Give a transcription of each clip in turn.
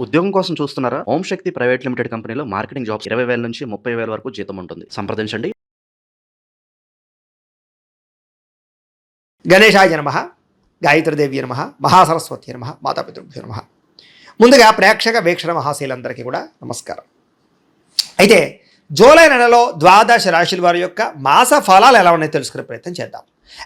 ఉద్యోగం కోసం చూస్తున్నారా? ఓం శక్తి ప్రైవేట్ లిమిటెడ్ కంపెనీలో మార్కెటింగ్ జాబ్స్ 20,000 నుంచి 30,000 వరకు జీతం ఉంటుంది. సంప్రదించండి. గణేశాయ నమః, గాయత్రీదేవి నమః, మహాసరస్వతి నమః, మాతాపితృభ్యో నమః. ముందుగా ప్రేక్షక వీక్షణ మహాశీలందరికీ కూడా నమస్కారం. అయితే జూలై నెలలో ద్వాదశ రాశుల వారి యొక్క మాస ఫలాలు ఎలా ఉన్నాయో తెలుసుకునే ప్రయత్నం చేద్దాం.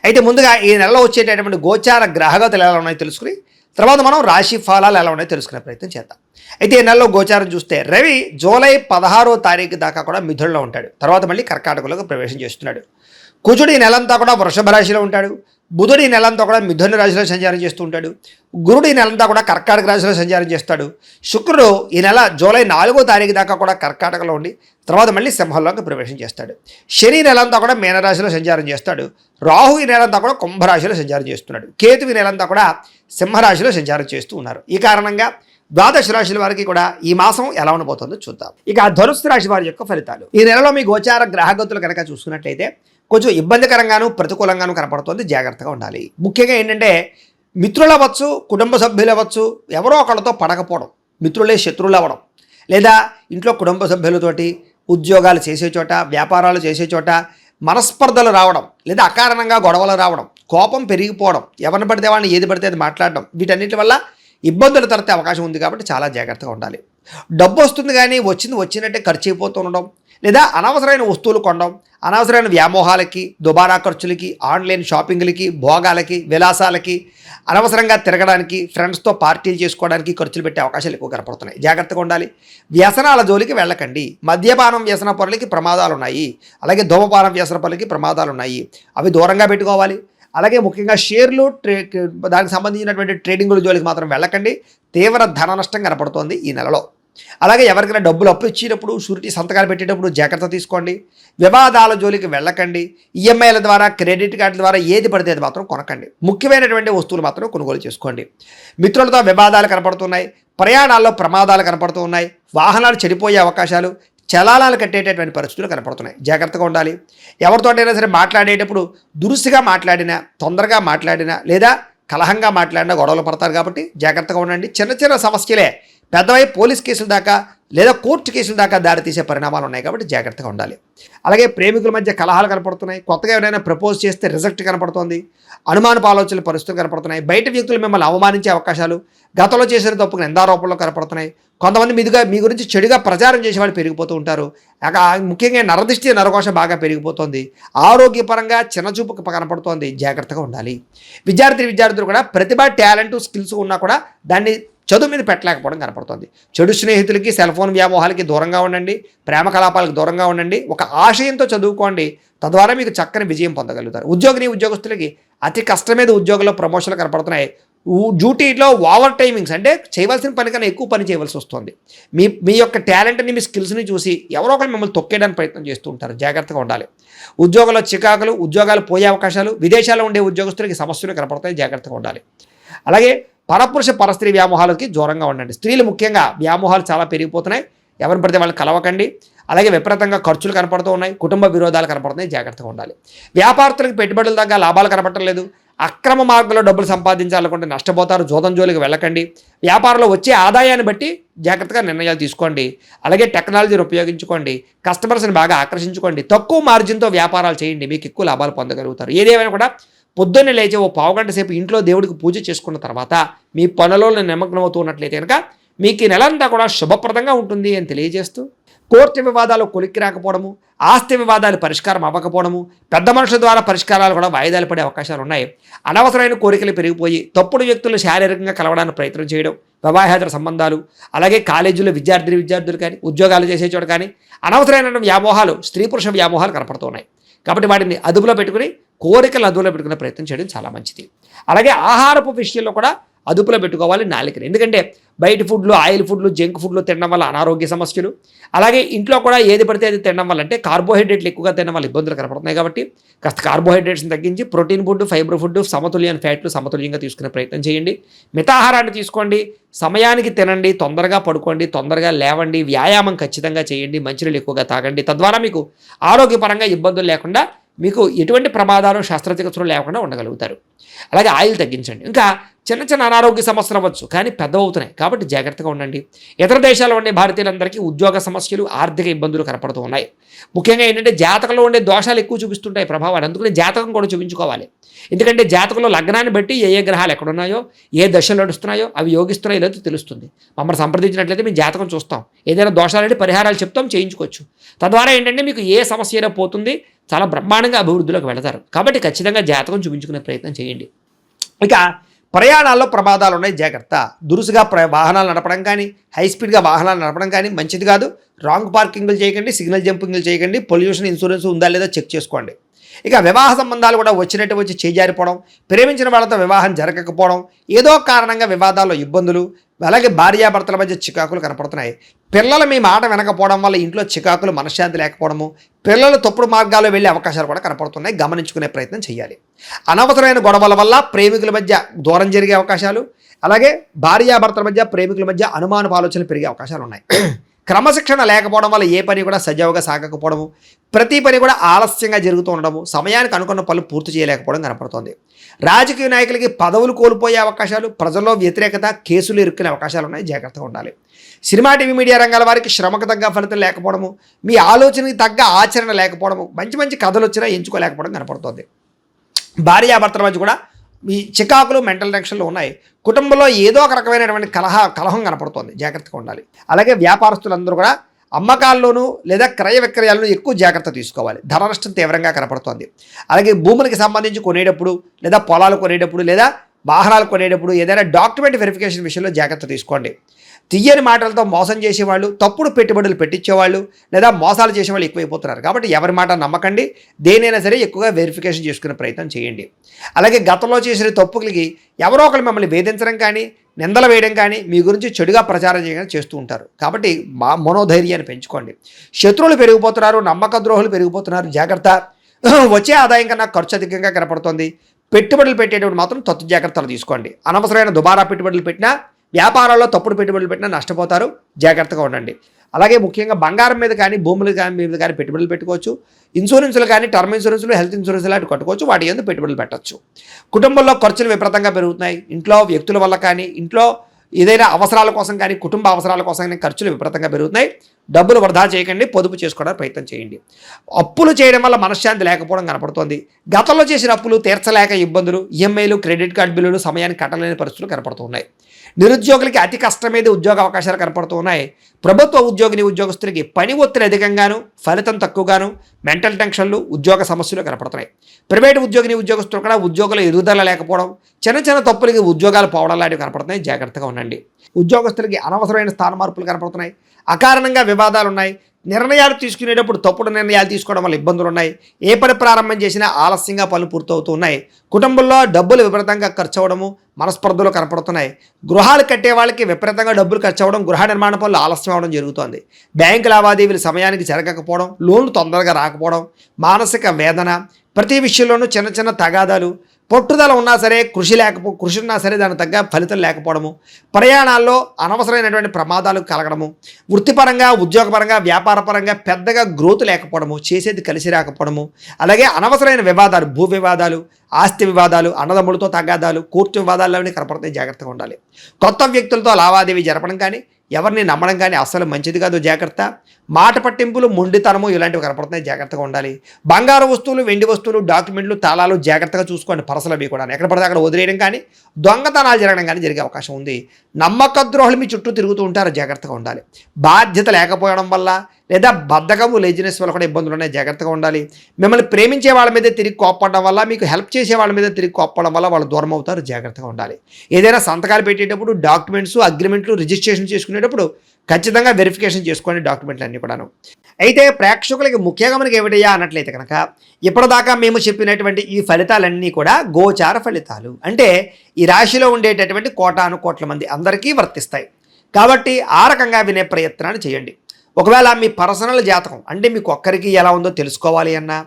అయితే ముందుగా ఈ నెలలో వచ్చేటటువంటి గోచార గ్రహగతులు ఎలా ఉన్నాయో తెలుసుకుని తర్వాత మనం రాశి ఫలాలు ఎలా ఉన్నాయో తెలుసుకునే ప్రయత్నం చేద్దాం. అయితే ఈ నెలలో గోచారం చూస్తే రవి జూలై 16వ తారీఖు దాకా కూడా మిథునంలో ఉంటాడు. తర్వాత మళ్ళీ కర్కాటకంలోకి ప్రవేశం చేస్తున్నాడు. కుజుడు ఈ నెలంతా కూడా వృషభ రాశిలో ఉంటాడు. బుధుడు ఈ నెలంతా కూడా మిథున రాశిలో సంచారం చేస్తూ ఉంటాడు. గురుడు ఈ నెలంతా కూడా కర్కాటక రాశిలో సంచారం చేస్తాడు. శుక్రుడు ఈ నెల జూలై 4వ తారీఖు దాకా కూడా కర్కాటకలో ఉండి తర్వాత మళ్ళీ సింహంలోకి ప్రవేశం చేస్తాడు. శని నెలంతా కూడా మీనరాశిలో సంచారం చేస్తాడు. రాహు ఈ నెలంతా కూడా కుంభరాశిలో సంచారం చేస్తున్నాడు. కేతు ఈ నెలంతా కూడా సింహరాశిలో సంచారం చేస్తూ ఉన్నారు. ఈ కారణంగా ద్వాదశ రాశుల వారికి కూడా ఈ మాసం ఎలా ఉండబోతుందో చూద్దాం. ఇక ధనుస్సు రాశి వారి యొక్క ఫలితాలు. ఈ నెలలో మీ గోచార గ్రహగతులు కనుక చూసుకున్నట్లయితే కొంచెం ఇబ్బందికరంగాను ప్రతికూలంగాను కనపడుతుంది. జాగ్రత్తగా ఉండాలి. ముఖ్యంగా ఏంటంటే మిత్రులు అవ్వచ్చు, కుటుంబ సభ్యులు అవ్వచ్చు, ఎవరో ఒకళ్ళతో పడకపోవడం, మిత్రులే శత్రువులు అవ్వడం, లేదా ఇంట్లో కుటుంబ సభ్యులతోటి ఉద్యోగాలు చేసే చోట, వ్యాపారాలు చేసే చోట మనస్పర్ధలు రావడం, లేదా అకారణంగా గొడవలు రావడం, కోపం పెరిగిపోవడం, ఎవరిని పడితే వాళ్ళని ఏది పడితే అది మాట్లాడడం, వీటన్నిటి వల్ల ఇబ్బందులు తరతే అవకాశం ఉంది. కాబట్టి చాలా జాగ్రత్తగా ఉండాలి. డబ్బు వస్తుంది కానీ వచ్చినట్టే ఖర్చు అయిపోతూ ఉండడం, లేదా అనవసరమైన వస్తువులు కొనడం, అనవసరమైన వ్యామోహాలకి, దుబారా ఖర్చులకి, ఆన్లైన్ షాపింగ్లకి, భోగాలకి, విలాసాలకి, అనవసరంగా తిరగడానికి, ఫ్రెండ్స్తో పార్టీలు చేసుకోవడానికి ఖర్చులు పెట్టే అవకాశాలు ఎక్కువ కనపడుతున్నాయి. జాగ్రత్తగా ఉండాలి. వ్యసనాల జోలికి వెళ్ళకండి. మద్యపానం వ్యసన పరులకి ప్రమాదాలు ఉన్నాయి. అలాగే ధూమపానం వ్యసన పరులకి ప్రమాదాలు ఉన్నాయి. అవి దూరంగా పెట్టుకోవాలి. అలాగే ముఖ్యంగా షేర్లు దానికి సంబంధించినటువంటి ట్రేడింగుల జోలికి మాత్రం వెళ్ళకండి. తీవ్ర ధన నష్టం కనపడుతోంది ఈ నెలలో. అలాగే ఎవరికైనా డబ్బులు అప్పు ఇచ్చేటప్పుడు, షూరిటీ సంతకాలు పెట్టేటప్పుడు జాగ్రత్త తీసుకోండి. వివాదాల జోలికి వెళ్ళకండి. ఈఎంఐల ద్వారా, క్రెడిట్ కార్డుల ద్వారా ఏది పడితే అది మాత్రం కొనకండి. ముఖ్యమైనటువంటి వస్తువులు మాత్రం కొనుగోలు చేసుకోండి. మిత్రులతో వివాదాలు కనపడుతున్నాయి. ప్రయాణాల్లో ప్రమాదాలు కనపడుతూ ఉన్నాయి. వాహనాలు చెడిపోయే అవకాశాలు, చలానాలు కట్టేటటువంటి పరిస్థితులు కనపడుతున్నాయి. జాగ్రత్తగా ఉండాలి. ఎవరితోటైనా సరే మాట్లాడేటప్పుడు దురుసుగా మాట్లాడినా, తొందరగా మాట్లాడినా, లేదా కలహంగా మాట్లాడినా గొడవలు పడతారు. కాబట్టి జాగ్రత్తగా ఉండండి. చిన్న చిన్న సమస్యలే పెద్దవై పోలీస్ కేసుల దాకా లేదా కోర్టు కేసుల దాకా దారితీసే పరిణామాలు ఉన్నాయి. కాబట్టి జాగ్రత్తగా ఉండాలి. అలాగే ప్రేమికుల మధ్య కలహాలు కనపడుతున్నాయి. కొత్తగా ఎవరైనా ప్రపోజ్ చేస్తే రిజెక్ట్ కనపడుతోంది. అనుమానపు ఆలోచనలు పరిస్థితులు కనపడుతున్నాయి. బయట వ్యక్తులు మిమ్మల్ని అవమానించే అవకాశాలు, గతంలో చేసిన తప్పుకు నిందారోపణలు కనపడుతున్నాయి. కొంతమంది మీ గురించి చెడుగా ప్రచారం చేసేవాళ్ళు పెరిగిపోతూ ఉంటారు. ముఖ్యంగా నరదృష్టి, నరకోశ బాగా పెరిగిపోతుంది. ఆరోగ్యపరంగా చిన్నచూపు కనపడుతోంది. జాగ్రత్తగా ఉండాలి. విద్యార్థులు కూడా ప్రతిభ, టాలెంట్, స్కిల్స్ ఉన్నా కూడా దాన్ని చదువు మీద పెట్టలేకపోవడం కనపడుతుంది. చెడు స్నేహితులకి, సెల్ ఫోన్ వ్యామోహాలకి దూరంగా ఉండండి. ప్రేమ కలాపాలకు దూరంగా ఉండండి. ఒక ఆశయంతో చదువుకోండి. తద్వారా మీకు చక్కని విజయం పొందగలుగుతారు. ఉద్యోగస్తులకి అతి కష్టం మీద ఉద్యోగంలో ప్రమోషన్లు కనపడుతున్నాయి. డ్యూటీలో ఓవర్ టైమింగ్స్, అంటే చేయవలసిన పని కన్నా ఎక్కువ పని చేయవలసి వస్తుంది. మీ యొక్క టాలెంట్ని, మీ స్కిల్స్ని చూసి ఎవరో ఒకరు మిమ్మల్ని తొక్కేయడానికి ప్రయత్నం చేస్తూ ఉంటారు. జాగ్రత్తగా ఉండాలి. ఉద్యోగంలో చికాకులు, ఉద్యోగాలు పోయే అవకాశాలు, విదేశాల్లో ఉండే ఉద్యోగస్తులకి సమస్యలు కనపడతాయి. జాగ్రత్తగా ఉండాలి. అలాగే పరపురుష పరస్త్రీ వ్యామోహాలకి దూరంగా ఉండండి. స్త్రీలు ముఖ్యంగా వ్యామోహాలు చాలా పెరిగిపోతున్నాయి. ఎవరిని పడితే వాళ్ళని కలవకండి. అలాగే విపరీతంగా ఖర్చులు కనపడుతూ ఉన్నాయి. కుటుంబ విరోధాలు కనపడుతున్నాయి. జాగ్రత్తగా ఉండాలి. వ్యాపారస్తులకు పెట్టుబడుల దగ్గర లాభాలు కనపడటం లేదు. అక్రమ మార్గంలో డబ్బులు సంపాదించాలనుకుంటే నష్టపోతారు. జోదం జోలికి వెళ్ళకండి. వ్యాపారంలో వచ్చే ఆదాయాన్ని బట్టి జాగ్రత్తగా నిర్ణయాలు తీసుకోండి. అలాగే టెక్నాలజీని ఉపయోగించుకోండి. కస్టమర్స్ని బాగా ఆకర్షించుకోండి. తక్కువ మార్జిన్తో వ్యాపారాలు చేయండి. మీకు ఎక్కువ లాభాలు పొందగలుగుతారు. ఏదేమైనా కూడా పొద్దున్నే లేచి ఓ పావుగంట సేపు ఇంట్లో దేవుడికి పూజ చేసుకున్న తర్వాత మీ పనులలో నిమగ్నం అవుతున్నట్లయితే కనుక మీకు ఈ నెలంతా కూడా శుభప్రదంగా ఉంటుంది అని తెలియజేస్తూ, కోర్టు వివాదాలు కొలిక్కి రాకపోవడము, ఆస్తి వివాదాలు పరిష్కారం అవ్వకపోవడము, పెద్ద మనుషుల ద్వారా పరిష్కారాలు కూడా వాయిదాలు పడే అవకాశాలు ఉన్నాయి. అనవసరమైన కోరికలు పెరిగిపోయి తప్పుడు వ్యక్తులు శారీరకంగా కలవడానికి ప్రయత్నం చేయడం, వివాహేతర సంబంధాలు, అలాగే కాలేజీలో విద్యార్థులు కానీ, ఉద్యోగాలు చేసే చోట కానీ అనవసరమైన వ్యామోహాలు, స్త్రీ పురుష వ్యామోహాలు కనపడుతున్నాయి. కాబట్టి వాటిని అదుపులో పెట్టుకుని, కోరికలు అదుపులో పెట్టుకునే ప్రయత్నం చేయడం చాలా మంచిది. అలాగే ఆహారపు విషయంలో కూడా అదుపులో పెట్టుకోవాలి నాలుకని. ఎందుకంటే బయట ఫుడ్లు, ఆయిల్ ఫుడ్లు, జంక్ ఫుడ్లు తినడం వల్ల అనారోగ్య సమస్యలు, అలాగే ఇంట్లో కూడా ఏది పడితే అది తినడం వల్ల, అంటే కార్బోహైడ్రేట్లు ఎక్కువగా తినడం వల్ల ఇబ్బందులు కనపడుతున్నాయి. కాబట్టి కాస్త కార్బోహైడ్రేట్స్ని తగ్గించి ప్రోటీన్ ఫుడ్, ఫైబర్ ఫుడ్, సమతుల్యమైన ఫ్యాట్లు సమతుల్యంగా తీసుకునే ప్రయత్నం చేయండి. మితాహారాన్ని తీసుకోండి. సమయానికి తినండి. తొందరగా పడుకోండి. తొందరగా లేవండి. వ్యాయామం ఖచ్చితంగా చేయండి. మంచినీళ్ళు ఎక్కువగా తాగండి. తద్వారా మీకు ఆరోగ్యపరంగా ఇబ్బందులు లేకుండా మీకు ఎటువంటి ప్రమాదాలు శస్త్రచికిత్సలు లేకుండా ఉండగలుగుతారు. అలాగే ఆయిల్ తగ్గించండి. ఇంకా చిన్న చిన్న అనారోగ్య సమస్యలు అవ్వచ్చు, కానీ పెద్దవవుతున్నాయి కాబట్టి జాగ్రత్తగా ఉండండి. ఇతర దేశాల్లో ఉండే భారతీయులందరికీ ఉద్యోగ సమస్యలు, ఆర్థిక ఇబ్బందులు కనపడుతూ ఉన్నాయి. ముఖ్యంగా ఏంటంటే జాతకంలో ఉండే దోషాలు ఎక్కువ చూపిస్తుంటాయి ప్రభావాలు. అందుకని జాతకం కూడా చూపించుకోవాలి. ఎందుకంటే జాతకంలో లగ్నాన్ని బట్టి ఏ గ్రహాలు ఎక్కడున్నాయో, ఏ దశలు నడుస్తున్నాయో అవి యోగిస్తున్నాయో లేదో తెలుస్తుంది. మమ్మల్ని సంప్రదించినట్లయితే మేము జాతకం చూస్తాం, ఏదైనా దోషాలంటే పరిహారాలు చెప్తాం, చేయించుకోవచ్చు. తద్వారా ఏంటంటే మీకు ఏ సమస్య అయినా పోతుంది, చాలా బ్రహ్మాండంగా అభివృద్ధిలోకి వెళతారు. కాబట్టి ఖచ్చితంగా జాతకం చూపించుకునే ప్రయత్నం చేయండి. ఇక ప్రయాణాల్లో ప్రమాదాలు ఉన్నాయి, జాగ్రత్త. దురుసుగా వాహనాలు నడపడం కానీ, హై స్పీడ్గా వాహనాలు నడపడం కానీ మంచిది కాదు. రాంగ్ పార్కింగ్లు చేయకండి, సిగ్నల్ జంపింగ్లు చేయకండి. పొల్యూషన్ ఇన్సూరెన్స్ ఉందా లేదా చెక్ చేసుకోండి. ఇక వివాహ సంబంధాలు కూడా వచ్చినట్టు వచ్చి చేజారిపోవడం, ప్రేమించిన వాళ్ళతో వివాహం జరగకపోవడం, ఏదో కారణంగా వివాదాల్లో ఇబ్బందులు, అలాగే భార్యాభర్తల మధ్య చికాకులు కనపడుతున్నాయి. పిల్లలు మీ మాట వినకపోవడం వల్ల ఇంట్లో చికాకులు, మనశ్శాంతి లేకపోవడము, పిల్లలు తప్పుడు మార్గాల్లో వెళ్ళే అవకాశాలు కూడా కనపడుతున్నాయి. గమనించుకునే ప్రయత్నం చేయాలి. అనవసరమైన గొడవల వల్ల ప్రేమికుల మధ్య దూరం జరిగే అవకాశాలు, అలాగే భార్యాభర్తల మధ్య, ప్రేమికుల మధ్య అనుమానపు ఆలోచనలు పెరిగే అవకాశాలు ఉన్నాయి. క్రమశిక్షణ లేకపోవడం వల్ల ఏ పని కూడా సజావుగా సాగకపోవడము, ప్రతి పని కూడా ఆలస్యంగా జరుగుతూ ఉండడము, సమయానికి అనుకున్న పనులు పూర్తి చేయలేకపోవడం కనపడుతోంది. రాజకీయ నాయకులకి పదవులు కోల్పోయే అవకాశాలు, ప్రజల్లో వ్యతిరేకత, కేసులు ఇరుక్కునే అవకాశాలు ఉన్నాయి. జాగ్రత్తగా ఉండాలి. సినిమా, టీవీ, మీడియా రంగాల వారికి శ్రమకు తగ్గ ఫలితం లేకపోవడము, మీ ఆలోచనకి తగ్గ ఆచరణ లేకపోవడము, మంచి మంచి కథలు వచ్చినా ఎంచుకోలేకపోవడం కనపడుతోంది. భార్యాభర్తల మధ్య కూడా మీ చికాకులు, మెంటల్ టెన్షన్లు ఉన్నాయి. కుటుంబంలో ఏదో ఒక రకమైనటువంటి కలహం కనపడుతోంది. జాగ్రత్తగా ఉండాలి. అలాగే వ్యాపారస్తులందరూ కూడా అమ్మకాల్లోనూ లేదా క్రయ విక్రయాలను ఎక్కువ జాగ్రత్త తీసుకోవాలి. ధన నష్టం తీవ్రంగా కనపడుతోంది. అలాగే భూములకి సంబంధించి కొనేటప్పుడు, లేదా పొలాలు కొనేటప్పుడు, లేదా వాహనాలు కొనేటప్పుడు ఏదైనా డాక్యుమెంట్ వెరిఫికేషన్ విషయంలో జాగ్రత్త తీసుకోండి. తీయని మాటలతో మోసం చేసేవాళ్ళు, తప్పుడు పెట్టుబడులు పెట్టించేవాళ్ళు, లేదా మోసాలు చేసేవాళ్ళు ఎక్కువైపోతున్నారు. కాబట్టి ఎవరి మాట నమ్మకండి. దేనైనా సరే ఎక్కువగా వెరిఫికేషన్ చేసుకునే ప్రయత్నం చేయండి. అలాగే గతంలో చేసిన తప్పులకి ఎవరో ఒకరు మిమ్మల్ని వేధించడం కానీ, నిందలు వేయడం కానీ, మీ గురించి చెడుగా ప్రచారం చేయడం చేస్తూ ఉంటారు. కాబట్టి మనోధైర్యాన్ని పెంచుకోండి. శత్రువులు పెరిగిపోతున్నారు, నమ్మక ద్రోహులు పెరిగిపోతున్నారు. జాగ్రత్త. వచ్చే ఆదాయం కన్నా ఖర్చు అధికంగా కనపడుతుంది. పెట్టుబడులు పెట్టేటప్పుడు మాత్రం తత్తు జాగ్రత్తలు తీసుకోండి. అనవసరమైన దుబారా పెట్టుబడులు పెట్టినా, వ్యాపారాల్లో తప్పుడు పెట్టుబడులు పెట్టినా నష్టపోతారు. జాగ్రత్తగా ఉండండి. అలాగే ముఖ్యంగా బంగారం మీద కానీ, భూములు మీద కానీ పెట్టుబడులు పెట్టుకోవచ్చు. ఇన్సూరెన్సులు కానీ, టర్మ్ ఇన్సూరెన్సులు, హెల్త్ ఇన్సూరెన్స్ లాంటివి కట్టుకోవచ్చు. వాటి యందు పెట్టుబడులు పెట్టచ్చు. కుటుంబంలో ఖర్చులు విపరీతంగా పెరుగుతున్నాయి. ఇంట్లో వ్యక్తుల వల్ల కానీ, ఇంట్లో ఏదైనా అవసరాల కోసం కానీ, కుటుంబ అవసరాల కోసం కానీ ఖర్చులు విపరీతంగా పెరుగుతున్నాయి. డబ్బులు వృధా చేయకండి, పొదుపు చేసుకోవడానికి ప్రయత్నం చేయండి. అప్పులు చేయడం వల్ల మనశ్శాంతి లేకపోవడం కనపడుతోంది. గతంలో చేసిన అప్పులు తీర్చలేక ఇబ్బందులు, ఈఎంఐలు, క్రెడిట్ కార్డు బిల్లులు సమయానికి కట్టలేని పరిస్థితులు కనపడుతున్నాయి. నిరుద్యోగులకి అతి కష్టమేది ఉద్యోగ అవకాశాలు కనపడుతూ ఉన్నాయి. ప్రభుత్వ ఉద్యోగస్తులకి పని ఒత్తిడి అధికంగాను, ఫలితం తక్కువగాను, మెంటల్ టెన్షన్లు, ఉద్యోగ సమస్యలు కనపడుతున్నాయి. ప్రైవేటు ఉద్యోగస్తులు కూడా ఉద్యోగుల ఎదుగుదల లేకపోవడం, చిన్న చిన్న తప్పులకి ఉద్యోగాలు పోవడం లాంటివి కనపడుతున్నాయి. జాగ్రత్తగా ఉండండి. ఉద్యోగస్తులకి అనవసరమైన స్థాన మార్పులు కనపడుతున్నాయి. అకారణంగా వివాదాలు ఉన్నాయి. నిర్ణయాలు తీసుకునేటప్పుడు తప్పుడు నిర్ణయాలు తీసుకోవడం వల్ల ఇబ్బందులు ఉన్నాయి. ఏ పని ప్రారంభం చేసినా ఆలస్యంగా పనులు పూర్తవుతూ ఉన్నాయి. కుటుంబంలో డబ్బులు విపరీతంగా ఖర్చు అవ్వడము, మనస్పర్ధలు కనపడుతున్నాయి. గృహాలు కట్టే వాళ్ళకి విపరీతంగా డబ్బులు ఖర్చు అవ్వడం, గృహ నిర్మాణ పనులు ఆలస్యం అవ్వడం జరుగుతోంది. బ్యాంకు లావాదేవీలు సమయానికి జరగకపోవడం, లోన్లు తొందరగా రాకపోవడం, మానసిక వేదన, ప్రతి విషయంలోనూ చిన్న చిన్న తగాదాలు, పట్టుదల ఉన్నా సరే కృషి ఉన్నా సరే దానికి తగ్గ ఫలితం లేకపోవడము, ప్రయాణాల్లో అనవసరమైనటువంటి ప్రమాదాలు కలగడము, వృత్తిపరంగా, ఉద్యోగపరంగా, వ్యాపారపరంగా పెద్దగా గ్రోత్ లేకపోవడము, చేసేది కలిసి రాకపోవడము, అలాగే అనవసరమైన వివాదాలు, భూ వివాదాలు, ఆస్తి వివాదాలు, అన్నదమ్ములతో తగాదాలు, కోర్టు వివాదాలు అన్నీ కనపడతాయి. జాగ్రత్తగా ఉండాలి. కొత్త వ్యక్తులతో లావాదేవీ జరపడం కానీ, ఎవరిని నమ్మడం కానీ అస్సలు మంచిది కాదు. జాగ్రత్త. మాట పట్టింపులు, మొండితనము ఇలాంటివి కనపడుతున్నాయి. జాగ్రత్తగా ఉండాలి. బంగారు వస్తువులు, వెండి వస్తువులు, డాక్యుమెంట్లు, తాళాలు జాగ్రత్తగా చూసుకోండి. పరసలు అవి కూడా ఎక్కడ పడితే అక్కడ వదిలేయడం కానీ, దొంగతనాలు జరగడం కానీ జరిగే అవకాశం ఉంది. నమ్మక ద్రోహులు మీ చుట్టూ తిరుగుతూ ఉంటారు. జాగ్రత్తగా ఉండాలి. బాధ్యత లేకపోవడం వల్ల, లేదా బద్ధకము, లేజినెస్ వల్ల కూడా ఇబ్బందులు ఉన్నాయి. జాగ్రత్తగా ఉండాలి. మిమ్మల్ని ప్రేమించే వాళ్ళ మీద తిరిగి కోప్పడడం వల్ల, మీకు హెల్ప్ చేసే వాళ్ళ మీద తిరిగి కోప్పడం వల్ల వాళ్ళు దూరం అవుతారు. జాగ్రత్తగా ఉండాలి. ఏదైనా సంతకాలు పెట్టేటప్పుడు డాక్యుమెంట్స్, అగ్రిమెంట్లు, రిజిస్ట్రేషన్ చేసుకునేటప్పుడు ఖచ్చితంగా వెరిఫికేషన్ చేసుకోండి డాక్యుమెంట్లు అన్నీ కూడాను. అయితే ప్రేక్షకులకి ముఖ్యంగా మనకి ఏమిటయ్యా అన్నట్లయితే కనుక, ఇప్పటిదాకా మేము చెప్పినటువంటి ఈ ఫలితాలన్నీ కూడా గోచార ఫలితాలు. అంటే ఈ రాశిలో ఉండేటటువంటి కోటాను కోట్ల మంది అందరికీ వర్తిస్తాయి. కాబట్టి ఆ రకంగా వినే ప్రయత్నాన్ని చేయండి. ఒకవేళ మీ పర్సనల్ జాతకం అంటే మీకు ఒక్కరికి ఎలా ఉందో తెలుసుకోవాలి అన్నా,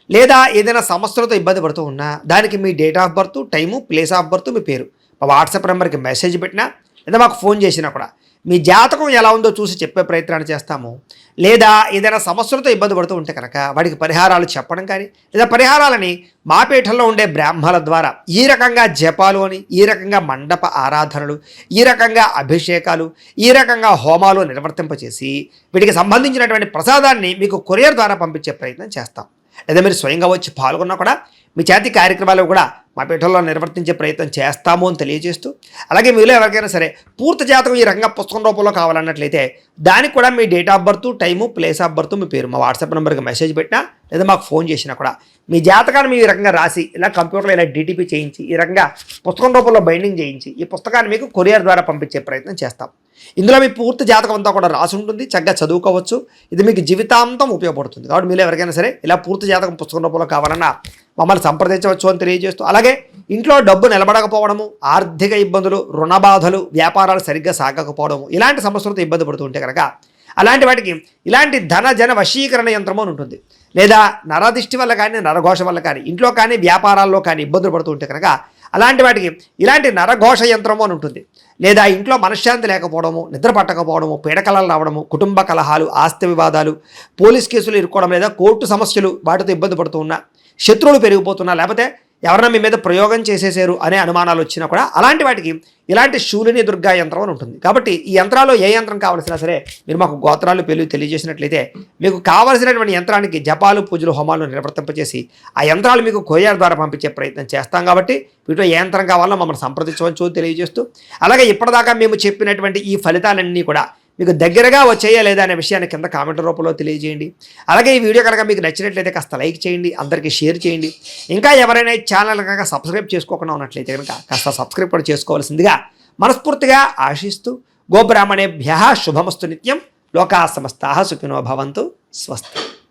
లేదా ఏదైనా సమస్యలతో ఇబ్బంది పడుతూ ఉన్నా, దానికి మీ date of birth, time, place of birth, మీ పేరు, మా వాట్సాప్ నెంబర్కి మెసేజ్ పెట్టినా, లేదా మాకు ఫోన్ చేసినా కూడా మీ జాతకం ఎలా ఉందో చూసి చెప్పే ప్రయత్నాన్ని చేస్తాము. లేదా ఏదైనా సమస్యలతో ఇబ్బంది పడుతూ ఉంటే కనుక వాడికి పరిహారాలు చెప్పడం కానీ, లేదా పరిహారాలని మా పీఠంలో ఉండే బ్రాహ్మణుల ద్వారా ఈ రకంగా జపాలు అని, ఈ రకంగా మండప ఆరాధనలు, ఈ రకంగా అభిషేకాలు, ఈ రకంగా హోమాలు నిర్వర్తింపచేసి వీటికి సంబంధించినటువంటి ప్రసాదాన్ని మీకు కొరియర్ ద్వారా పంపించే ప్రయత్నం చేస్తాం. లేదా మీరు స్వయంగా వచ్చి పాల్గొన్నా కూడా మీ చేతి కార్యక్రమాలు కూడా మా పీఠంలో నిర్వర్తించే ప్రయత్నం చేస్తాము అని తెలియజేస్తూ, అలాగే మీలో ఎవరికైనా సరే పూర్తి జాతకం ఈ రకంగా పుస్తకం రూపంలో కావాలన్నట్లయితే దానికి కూడా మీ date of birth, time, place of birth, మీ పేరు మా వాట్సాప్ నెంబర్కి మెసేజ్ పెట్టినా లేదా మాకు ఫోన్ చేసినా కూడా మీ జాతకాన్ని మీ ఈ రకంగా రాసి ఇలా కంప్యూటర్లో ఇలా డిటిపి చేయించి ఈ రకంగా పుస్తకం రూపంలో బైండింగ్ చేయించి ఈ పుస్తకాన్ని మీకు కొరియర్ ద్వారా పంపించే ప్రయత్నం చేస్తాం. ఇందులో మీ పూర్తి జాతకం అంతా కూడా రాసి ఉంటుంది, చక్కగా చదువుకోవచ్చు. ఇది మీకు జీవితాంతం ఉపయోగపడుతుంది. కాబట్టి మీరు ఎవరికైనా సరే ఇలా పూర్తి జాతకం పుస్తకం రూపంలో కావాలన్నా మమ్మల్ని సంప్రదించవచ్చు అని తెలియజేస్తూ, అలాగే ఇంట్లో డబ్బు నిలబడకపోవడము, ఆర్థిక ఇబ్బందులు, రుణ బాధలు, వ్యాపారాలు సరిగ్గా సాగకపోవడము, ఇలాంటి సమస్యలతో ఇబ్బంది పడుతూ ఉంటే కనుక అలాంటి వాటికి ఇలాంటి ధన జన వశీకరణ యంత్రము అని ఉంటుంది. లేదా నరదిష్టి వల్ల కానీ, నరఘోష వల్ల కానీ, ఇంట్లో కానీ వ్యాపారాల్లో కానీ ఇబ్బందులు పడుతూ ఉంటే కనుక అలాంటి వాటికి ఇలాంటి నరఘోష యంత్రము అని ఉంటుంది. లేదా ఇంట్లో మనశ్శాంతి లేకపోవడము, నిద్ర పట్టకపోవడము, పీడకలలు రావడము, కుటుంబ కలహాలు, ఆస్తి వివాదాలు, పోలీస్ కేసులు ఇరుక్కోవడం, లేదా కోర్టు సమస్యలు, వాటితో ఇబ్బంది పడుతూ ఉన్నా, శత్రువులు పెరిగిపోతున్నా, లేకపోతే ఎవరైనా మీ మీద ప్రయోగం చేసేసారు అనే అనుమానాలు వచ్చినా కూడా అలాంటి వాటికి ఇలాంటి శూలిని దుర్గా యంత్రం అని ఉంటుంది. కాబట్టి ఈ యంత్రాల్లో ఏ యంత్రం కావాల్సినా సరే మీరు మాకు గోత్రాలు పేర్లు తెలియజేసినట్లయితే మీకు కావాల్సినటువంటి యంత్రానికి జపాలు, పూజలు, హోమాలు నిర్వర్తింపజేసి ఆ యంత్రాలు మీకు కొరియర్ ద్వారా పంపించే ప్రయత్నం చేస్తాం. కాబట్టి వీటిలో ఏ యంత్రం కావాలో మమ్మల్ని సంప్రదించవచ్చు తెలియజేస్తూ, అలాగే ఇప్పటిదాకా మేము చెప్పినటువంటి ఈ ఫలితాలన్నీ కూడా మీకు దగ్గరగా వచ్చేయా లేదా అనే విషయాన్ని కింద కామెంట్ రూపంలో తెలియజేయండి. అలాగే ఈ వీడియో కనుక మీకు నచ్చినట్లయితే కాస్త లైక్ చేయండి, అందరికీ షేర్ చేయండి. ఇంకా ఎవరైనా ఈ ఛానల్ కనుక సబ్స్క్రైబ్ చేసుకోకుండా ఉన్నట్లయితే కనుక కాస్త సబ్స్క్రైబ్ కూడా చేసుకోవాల్సిందిగా మనస్ఫూర్తిగా ఆశిస్తూ, గోబ్రాహ్మణేభ్యః శుభమస్తు నిత్యం, లోకా సమస్తాః సుఖినో భవంతు, స్వస్తి.